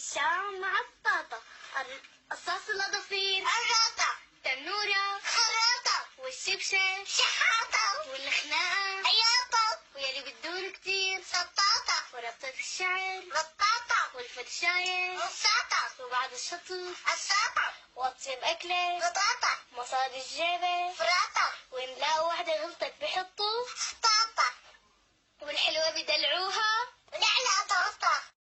الشام مع السلطة، الصوص الأظافير الرطة، تنورة خراطة، والشبشب شحاطة، والخناقة عياطة، ويلي بدون كتير سطاطة، وربطة الشعر بطاطة، والفرشاية بساطة، وبعد الشطوط الساطة، وأطيب أكلة بطاطا، مصاري الجيبة فراطة، وإن لا واحدة غلطت بحطوا سطاطة، والحلوة بدلعوها